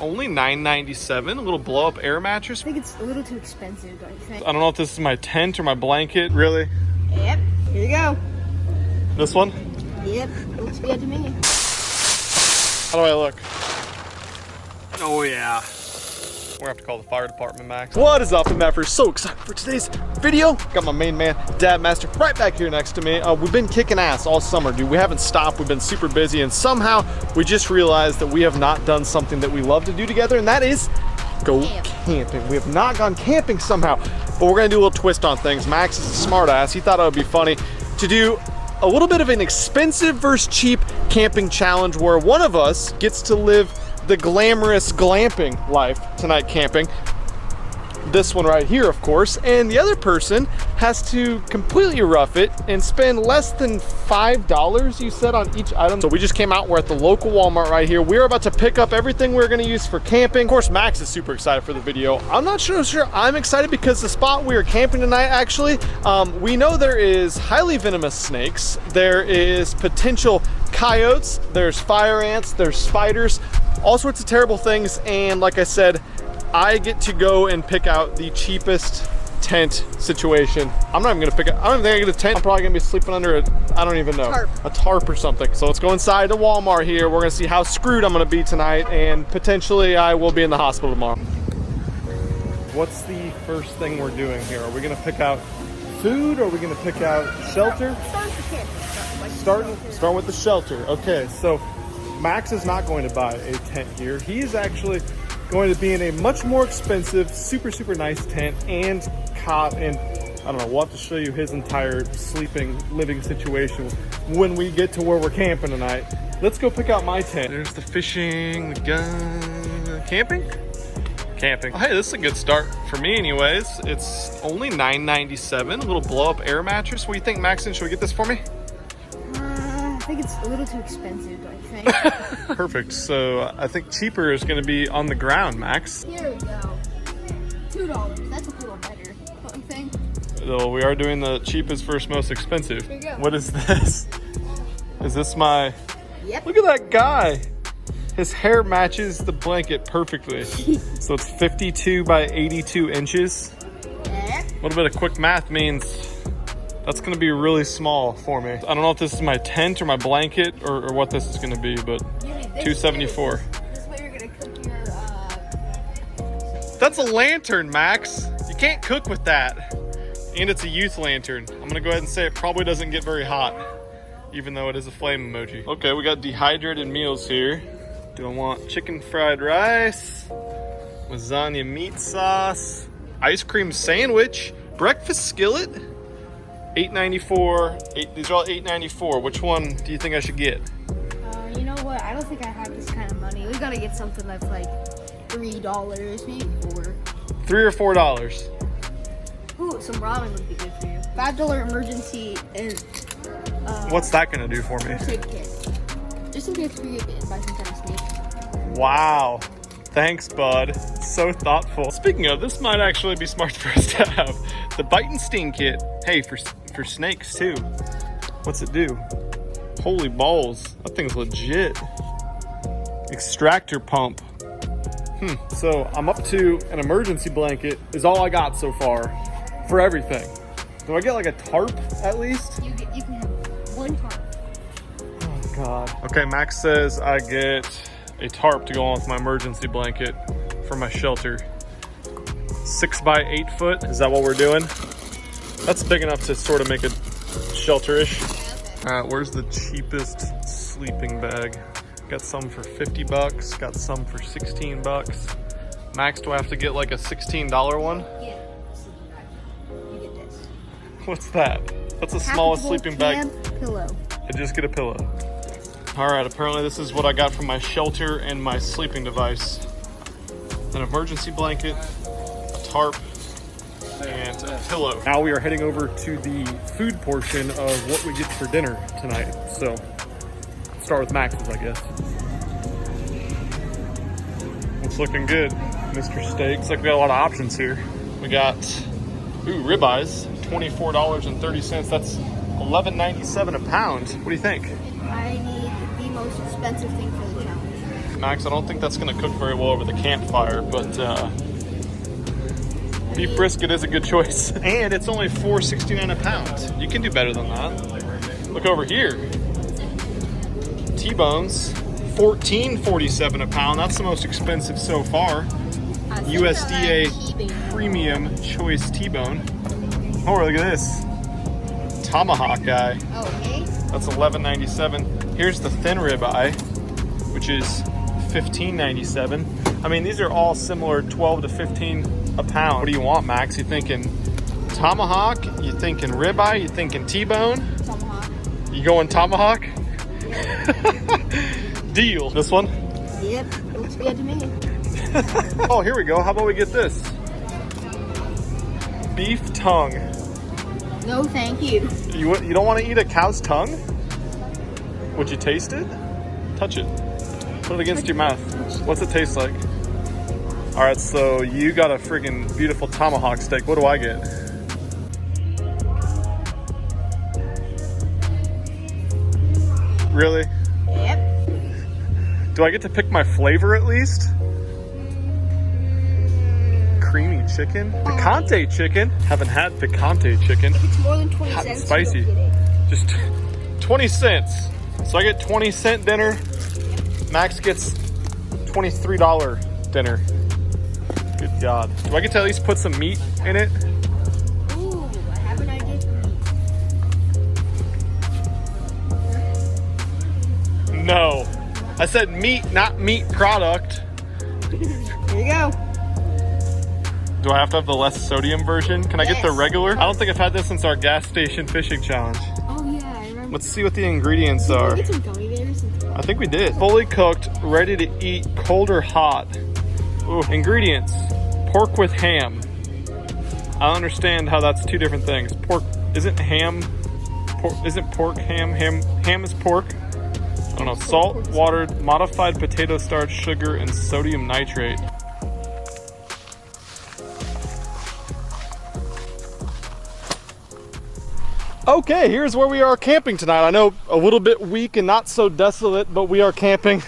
Only $9.97, a little blow-up air mattress. I think it's a little too expensive, don't you think? I don't know if this is my tent or my blanket. Really? Yep, here you go. This one? Yep, looks good to me. How do I look? Oh yeah. We're gonna have to call the fire department, Max. What is up, MFers? So excited for today's video. Got my main man, Dabmaster, right back here next to me. We've been kicking ass all summer, dude. We haven't stopped. We've been super busy, and somehow we just realized that we have not done something that we love to do together, and that is go camping. We have not gone camping somehow, but we're gonna do a little twist on things. Max is a smart ass. He thought it would be funny to do a little bit of an expensive versus cheap camping challenge where one of us gets to live the glamorous glamping life tonight camping. This one right here, of course, and the other person has to completely rough it and spend less than $5, you said, on each item. So we just came out, we're at the local Walmart right here. We're about to pick up everything we're gonna use for camping. Of course, Max is super excited for the video. I'm not sure I'm excited because the spot we are camping tonight, actually, we know there is highly venomous snakes, there is potential coyotes, there's fire ants, there's spiders, all sorts of terrible things, and like I said, I get to go and pick out the cheapest tent situation. I'm not even gonna pick it. I don't even think I get a tent. I'm probably gonna be sleeping under I don't even know. A tarp or something. So let's go inside the Walmart here. We're gonna see how screwed I'm gonna be tonight, and potentially I will be in the hospital tomorrow. What's the first thing we're doing here? Are we gonna pick out food, or are we gonna pick out shelter? Start with the shelter. Okay, so Max is not going to buy a tent here. He is actually going to be in a much more expensive, super nice tent and cot, and I don't know, we'll have to show you his entire living situation when we get to where we're camping tonight. Let's go pick out my tent. There's the fishing, the gun, camping? Camping. Oh, hey, this is a good start for me anyways. It's only $9.97, a little blow-up air mattress. What do you think, Maxon? Should we get this for me? I think it's a little too expensive, don't you think? Perfect. So I think cheaper is going to be on the ground, Max. Here we go. $2. That's a little better, don't you think? So we are doing the cheapest versus most expensive. Here you go. What is this? Is this my... Yep. Look at that guy. His hair matches the blanket perfectly. So it's 52 by 82 inches. Yeah. A little bit of quick math means that's gonna be really small for me. I don't know if this is my tent or my blanket or what this is gonna be, but $2.74. This way you're gonna cook your, That's a lantern, Max. You can't cook with that. And it's a youth lantern. I'm gonna go ahead and say it probably doesn't get very hot, even though it is a flame emoji. Okay, we got dehydrated meals here. Do I want chicken fried rice, lasagna meat sauce, ice cream sandwich, breakfast skillet? $8.94. These are all $8.94. Which one do you think I should get? You know what? I don't think I have this kind of money. We gotta get something that's like $3, maybe $4. $3 or $4? Ooh, some ramen would be good for you. $5 emergency and What's that gonna do for me? first aid kit. Just in case we get bitten by some kind of snake. Wow. Thanks, bud. So thoughtful. Speaking of, this might actually be smart for us to have. The Bite and Sting kit. Hey, for snakes too. What's it do? Holy balls. That thing's legit. Extractor pump. So I'm up to an emergency blanket is all I got so far for everything. Do I get like a tarp at least? You can have one tarp. Oh God. Okay, Max says I get a tarp to go on with my emergency blanket for my shelter. 6 by 8 foot. Is that what we're doing? That's big enough to sort of make it shelter-ish. All right, where's the cheapest sleeping bag? Got some for 50 bucks, got some for 16 bucks. Max, do I have to get like a $16 one? Yeah. You get this. What's that? That's the smallest sleeping bag. Pillow. I just get a pillow. All right, apparently this is what I got from my shelter and my sleeping device. An emergency blanket, a tarp, and a pillow. Now we are heading over to the food portion of what we get for dinner tonight. So, start with Max's, I guess. It's looking good, Mr. Steaks. Like we got a lot of options here. We got, ribeyes, $24.30. That's $11.97 a pound. What do you think? I need the most expensive thing for the challenge. Max. I don't think that's gonna cook very well over the campfire, but beef brisket is a good choice. And it's only $4.69 a pound. You can do better than that. Look over here. T-bones, $14.47 a pound. That's the most expensive so far. USDA premium choice T-bone. Oh, look at this. Tomahawk guy. Okay. That's $11.97. Here's the thin ribeye, which is $15.97. I mean, these are all similar, 12 to 15 a pound. What do you want, Max? You thinking tomahawk? You thinking ribeye? You thinking T-bone? Tomahawk. You going tomahawk? Deal. This one? Yep, looks good to me. Oh, here we go. How about we get this? Beef tongue. No, thank you. You don't want to eat a cow's tongue? Would you taste it? Touch it. Put it against your mouth. What's it taste like? All right, so you got a friggin' beautiful tomahawk steak. What do I get? Really? Yep. Do I get to pick my flavor at least? Creamy chicken? Picante chicken? Haven't had picante chicken. If it's more than 20 Hot and cents, spicy. you don't get it. Just 20 cents. So I get 20-cent dinner. Max gets $23 dinner. Good God. Do I get to at least put some meat in it? Ooh, I have an idea for meat. No. I said meat, not meat product. Here you go. Do I have to have the less sodium version? Can I get the Yes. regular? I don't think I've had this since our gas station fishing challenge. Oh yeah, I remember. Let's see what the ingredients Did are. we get some gummy bears? I think we did. Fully cooked, ready to eat, cold or hot. Ooh. Ingredients. Pork with ham. I don't understand how that's two different things. Pork, isn't ham, isn't pork ham? Ham is pork. I don't know. Salt, water, modified potato starch, sugar, and sodium nitrate. Okay, here's where we are camping tonight. I know a little bit weak and not so desolate, but we are camping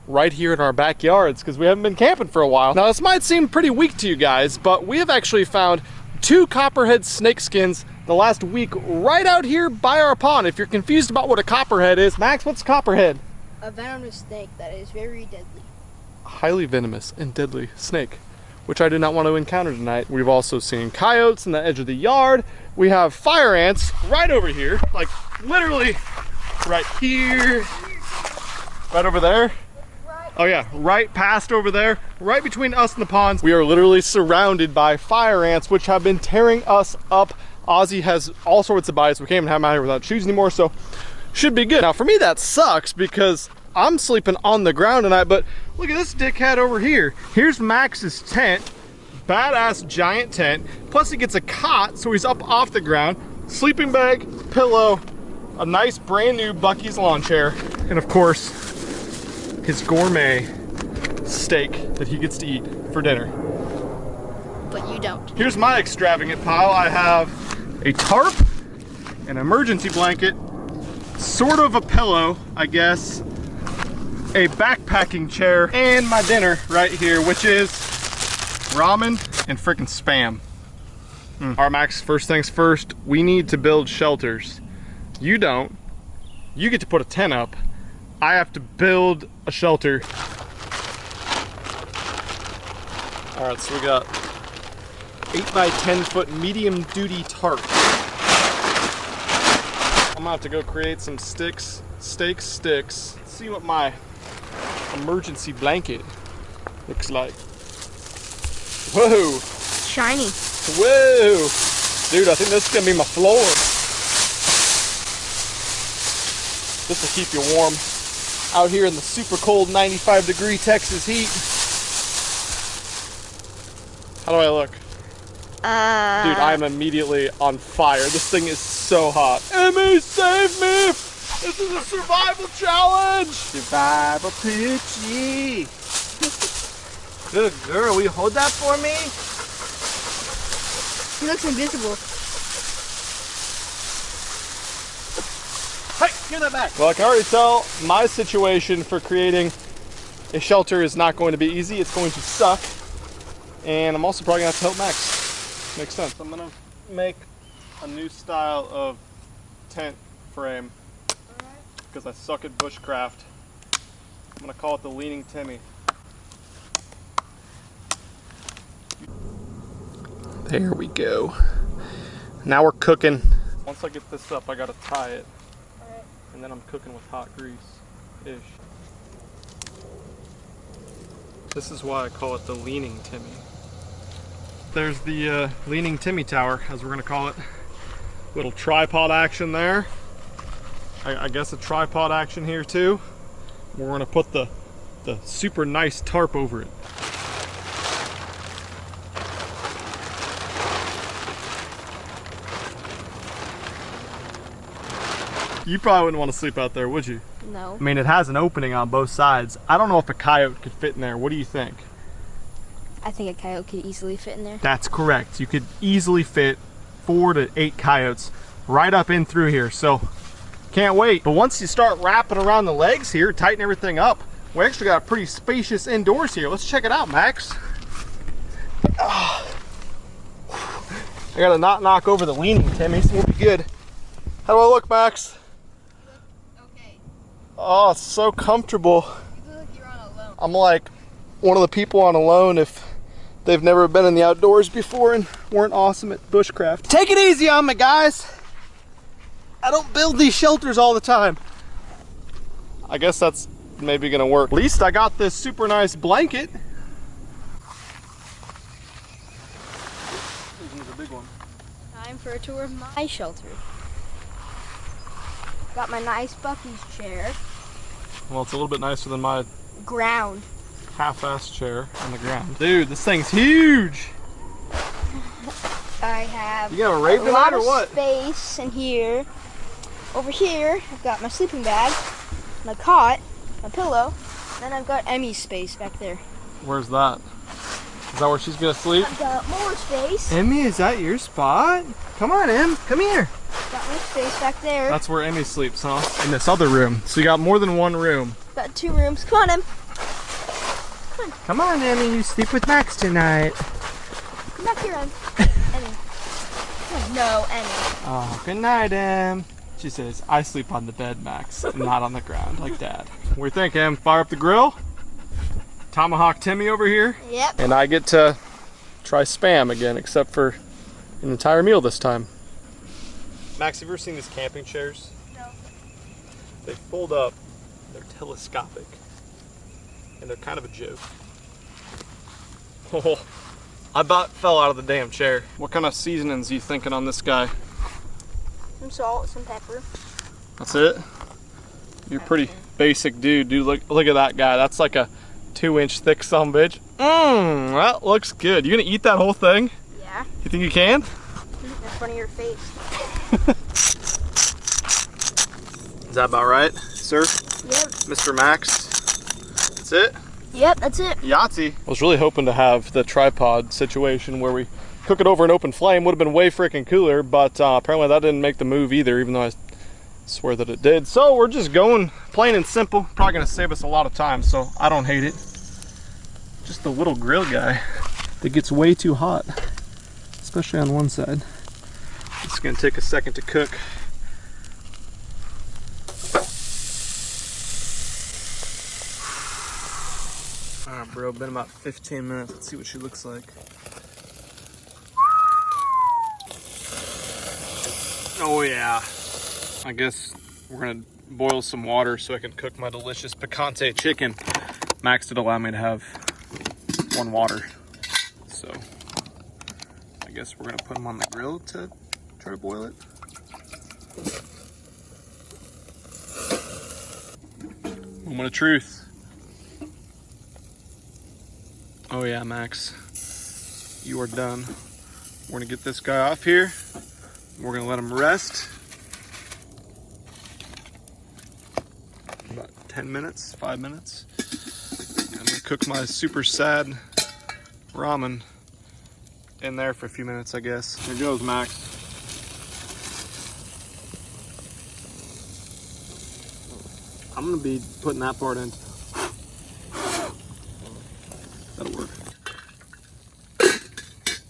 right here in our backyards because we haven't been camping for a while. Now this might seem pretty weak to you guys, but we have actually found 2 copperhead snake skins the last week right out here by our pond. If you're confused about what a copperhead is, Max, what's a copperhead? A venomous snake that is very deadly. Highly venomous and deadly snake, which I did not want to encounter tonight. We've also seen coyotes in the edge of the yard. We have fire ants right over here, like literally right here, right over there. Oh yeah, right past over there, right between us and the ponds. We are literally surrounded by fire ants, which have been tearing us up. Ozzy has all sorts of bites. We can't even have him out here without shoes anymore, so should be good. Now for me that sucks because I'm sleeping on the ground tonight, but look at this dickhead over here. Here's Max's tent, badass giant tent. Plus he gets a cot, so he's up off the ground. Sleeping bag, pillow, a nice brand new Buc-ee's lawn chair, and of course, his gourmet steak that he gets to eat for dinner. But you don't. Here's my extravagant pile. I have a tarp, an emergency blanket, sort of a pillow, I guess, a backpacking chair, and my dinner right here, which is ramen and frickin' Spam. All right, Max, first things first, we need to build shelters. You don't. You get to put a tent up. I have to build a shelter. All right, so we got 8 by 10 foot medium duty tarp. I'm gonna have to go create some sticks. Let's see what my emergency blanket looks like. Whoa. Shiny. Whoa. Dude, I think this is gonna be my floor. This will keep you warm out here in the super cold 95-degree Texas heat. How do I look? Dude, I am immediately on fire. This thing is so hot. Emmy, save me! This is a survival challenge! Survival Poochie! Good girl, will you hold that for me? He looks invisible. Hey, give that back! Well, I can already tell my situation for creating a shelter is not going to be easy. It's going to suck. And I'm also probably gonna have to help Max. Makes sense. I'm gonna make a new style of tent frame because I suck at bushcraft. I'm gonna call it the Leaning Timmy. There we go. Now we're cooking. Once I get this up, I gotta tie it. Alright. And then I'm cooking with hot grease-ish. This is why I call it the Leaning Timmy. There's the Leaning Timmy Tower, as we're gonna call it. Little tripod action there. I guess a tripod action here too. We're gonna put the super nice tarp over it. You probably wouldn't want to sleep out there, would you? No. I mean, it has an opening on both sides. I don't know if a coyote could fit in there. What do you think? I think a coyote could easily fit in there. That's correct. You could easily fit 4 to 8 coyotes right up in through here. So, can't wait. But once you start wrapping around the legs here, tighten everything up, we actually got a pretty spacious indoors here. Let's check it out, Max. I gotta not knock over the Leaning Timmy, so we'll be good. How do I look, Max? Okay. Oh, it's so comfortable. You look like you're on a loan. I'm like one of the people on a loan if they've never been in the outdoors before and weren't awesome at bushcraft. Take it easy on me, guys. I don't build these shelters all the time. I guess that's maybe gonna work. At least I got this super nice blanket. This is a big one. Time for a tour of my shelter. Got my nice Bucky's chair. Well, it's a little bit nicer than my Ground. half-ass chair on the ground. Dude, this thing's huge. I have You got a rave a tonight lot or of what? space in here. Over here, I've got my sleeping bag, my cot, my pillow. Then I've got Emmy's space back there. Where's that? Is that where she's gonna sleep? I've got more space. Emmy, is that your spot? Come on, Em, come here. Got my space back there. That's where Emmy sleeps, huh? In this other room. So you got more than one room. Got 2 rooms. Come on, Em. Come on, Emmy, you sleep with Max tonight. Come back here, Em. Emmy. No, Emmy. Oh, good night, Em. She says, I sleep on the bed, Max, not on the ground, like Dad. What do you think, Em? Fire up the grill? Tomahawk Timmy over here? Yep. And I get to try Spam again, except for an entire meal this time. Max, have you ever seen these camping chairs? No. They fold up, they're telescopic, and they're kind of a joke. Oh, I about fell out of the damn chair. What kind of seasonings are you thinking on this guy? Some salt, some pepper. That's it? You're a pretty basic dude. Look at that guy. That's like a 2-inch thick sumbitch. That looks good. You gonna eat that whole thing? Yeah. You think you can? In front of your face. Is that about right, sir? Yep. Mr. Max? That's it? Yep, that's it. Yahtzee. I was really hoping to have the tripod situation where we cook it over an open flame. Would have been way freaking cooler, but apparently that didn't make the move either, even though I swear that it did. So we're just going plain and simple. Probably gonna save us a lot of time, so I don't hate it. Just the little grill guy that gets way too hot, especially on one side. It's gonna take a second to cook. Alright, bro, been about 15 minutes. Let's see what she looks like. Oh yeah. I guess we're gonna boil some water so I can cook my delicious picante chicken. Max did allow me to have 1 water. So I guess we're gonna put them on the grill to try to boil it. Moment of truth. Oh yeah, Max, you are done. We're gonna get this guy off here. We're gonna let him rest. About 10 minutes, 5 minutes. I'm gonna cook my super sad ramen in there for a few minutes, I guess. Here goes, Max. I'm gonna be putting that part in.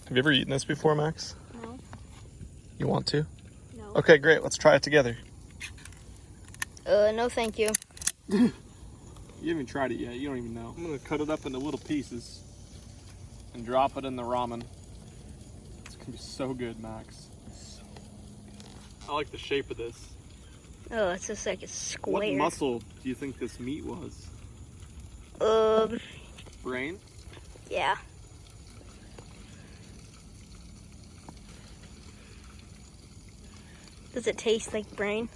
Have you ever eaten this before, Max? No. You want to? No. Okay, great. Let's try it together. No, thank you. You haven't tried it yet. You don't even know. I'm gonna cut it up into little pieces and drop it in the ramen. It's gonna be so good, Max. I like the shape of this. Oh, it's just like a square. What muscle do you think this meat was? Brain? Yeah. Does it taste like brain?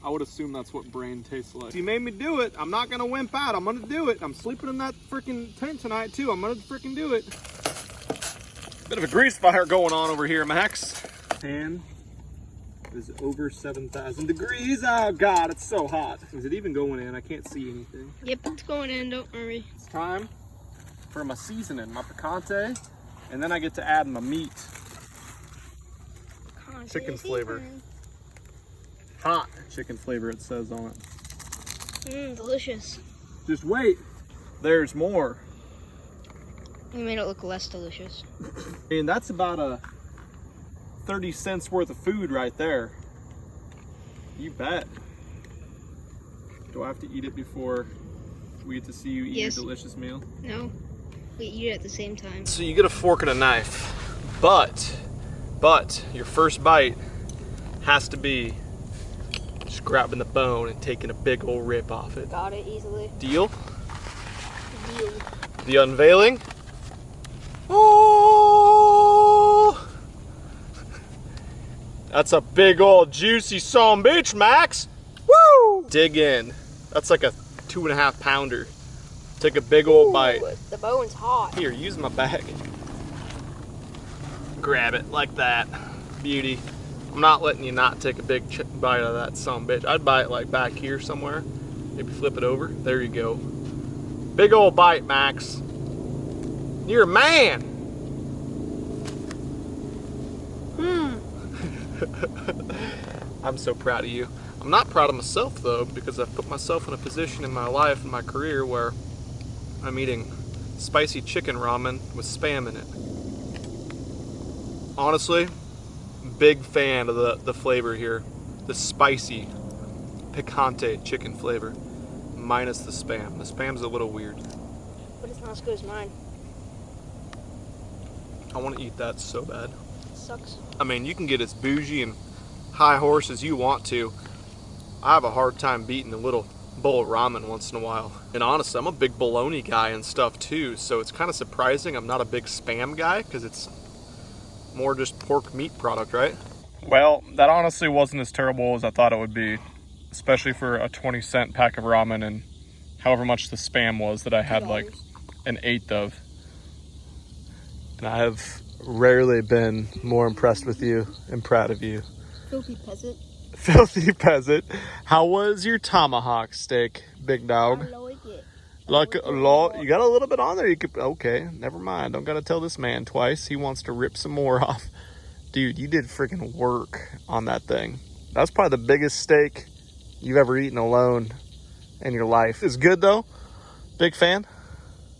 I would assume that's what brain tastes like. You made me do it. I'm not gonna wimp out. I'm gonna do it. I'm sleeping in that freaking tent tonight too. I'm gonna freaking do it. Bit of a grease fire going on over here, Max. Pan is over 7,000 degrees. Oh God, it's so hot. Is it even going in? I can't see anything. Yep, it's going in, don't worry. It's time for my seasoning, my picante, and then I get to add my meat. Chicken flavor. Hot chicken flavor, it says on it. Delicious. Just wait. There's more. You made it look less delicious. And that's about a 30 cents worth of food right there. You bet. Do I have to eat it before we get to see you eat your delicious meal? No. We eat it at the same time. So you get a fork and a knife, but your first bite has to be just grabbing the bone and taking a big old rip off it. Got it easily. Deal? Deal. The unveiling. Oh! That's a big old juicy son bitch, Max. Woo! Dig in. That's like a 2.5 pounder. Take a big old bite. The bone's hot. Here, use my bag. Grab it like that. Beauty. I'm not letting you not take a big bite of that son bitch. I'd buy it like back here somewhere. Maybe flip it over. There you go. Big old bite, Max. You're a man. I'm so proud of you. I'm not proud of myself though, because I've put myself in a position in my life and my career where I'm eating spicy chicken ramen with Spam in it. Honestly, big fan of the flavor here. The spicy, picante chicken flavor, minus the Spam. The Spam's a little weird. But it's not as good as mine. I want to eat that so bad. It sucks. I mean, you can get as bougie and high horse as you want to. I have a hard time beating a little bowl of ramen once in a while. And honestly, I'm a big bologna guy and stuff too, so it's kind of surprising I'm not a big Spam guy, because it's more just pork meat product, right? Well, that honestly wasn't as terrible as I thought it would be, especially for a 20-cent pack of ramen and however much the Spam was that I had like an eighth of. And I have rarely been more impressed with you and proud of you. Filthy peasant. Filthy peasant. How was your tomahawk steak, big dog? I like it. Like a lot. You got a little bit on there. You could. Okay, never mind. Don't gotta tell this man twice. He wants to rip some more off. Dude, you did freaking work on that thing. That's probably the biggest steak you've ever eaten alone in your life. It's good though. Big fan.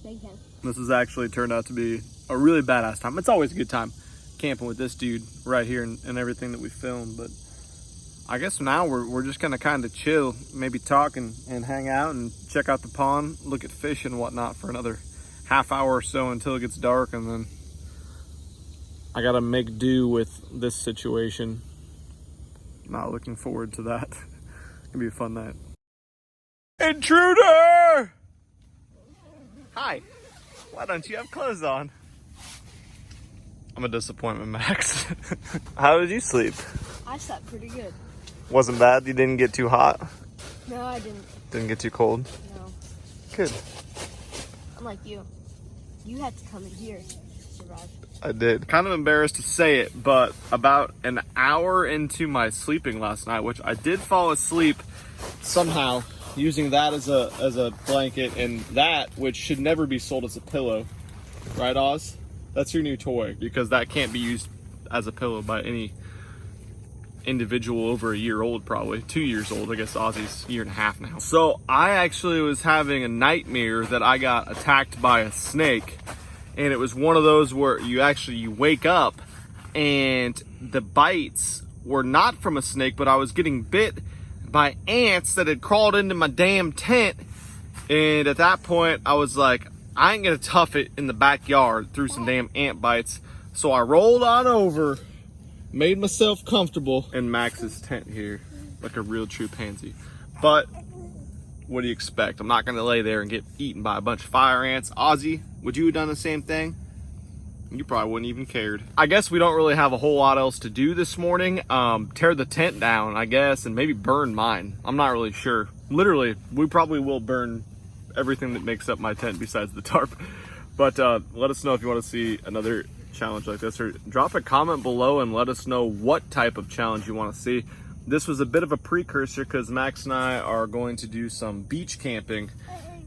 Big fan. This has actually turned out to be a really badass time. It's always a good time camping with this dude right here and everything that we filmed, but I guess now we're just gonna kind of chill, maybe talk and hang out and check out the pond, look at fish and whatnot for another half hour or so until it gets dark, and then I gotta make do with this situation. Not looking forward to that. It's gonna be a fun night. Intruder! Hi. Why don't you have clothes on? I'm a disappointment, Max. How did you sleep? I slept pretty good. Wasn't bad? You didn't get too hot? No, I didn't. Didn't get too cold? No. Good. Unlike you. You had to come in here to survive. I did. Kind of embarrassed to say it, but about an hour into my sleeping last night, which I did fall asleep somehow using that as a blanket, and that, which should never be sold as a pillow. Right, Oz? That's your new toy, because that can't be used as a pillow by any individual over a year old, probably 2 years old. I guess Ozzy's a year and a half now. So I actually was having a nightmare that I got attacked by a snake And it was one of those where you wake up and the bites were not from a snake, but I was getting bit by ants that had crawled into my damn tent. And at that point, I was like, I ain't gonna tough it in the backyard through some damn ant bites. So I rolled on over, made myself comfortable in Max's tent here, like a real true pansy. But what do you expect? I'm not gonna lay there and get eaten by a bunch of fire ants. Ozzy, would you have done the same thing? You probably wouldn't even cared. I guess we don't really have a whole lot else to do this morning. Tear the tent down, I guess, and maybe burn mine. I'm not really sure. Literally, we probably will burn everything that makes up my tent besides the tarp. But let us know if you want to see another challenge like this, or drop a comment below and let us know what type of challenge you want to see. This was a bit of a precursor because Max and I are going to do some beach camping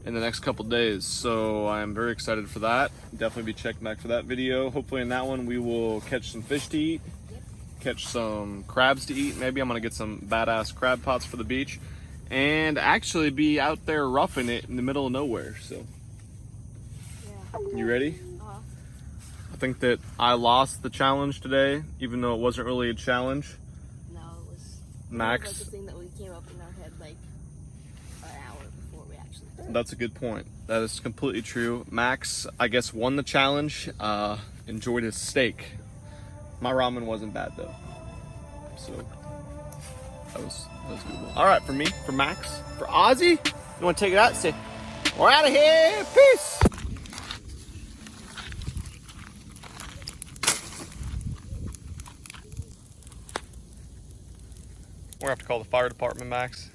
in the next couple days, so I'm very excited for that. Definitely be checking back for that video. Hopefully in that one we will catch some fish to eat, catch some crabs to eat. Maybe I'm gonna get some badass crab pots for the beach and actually be out there roughing it in the middle of nowhere. So you ready? I think that I lost the challenge today, even though it wasn't really a challenge. No, it was Max. like the thing that we came up in our head like an hour before we actually did it. That's a good point. That is completely true. Max, I guess, won the challenge. Enjoyed his steak. My ramen wasn't bad though, so that was good. All right, for me, for Max, for Ozzy, you want to take it out? Say, we're out of here. Peace. We're gonna have to call the fire department, Max.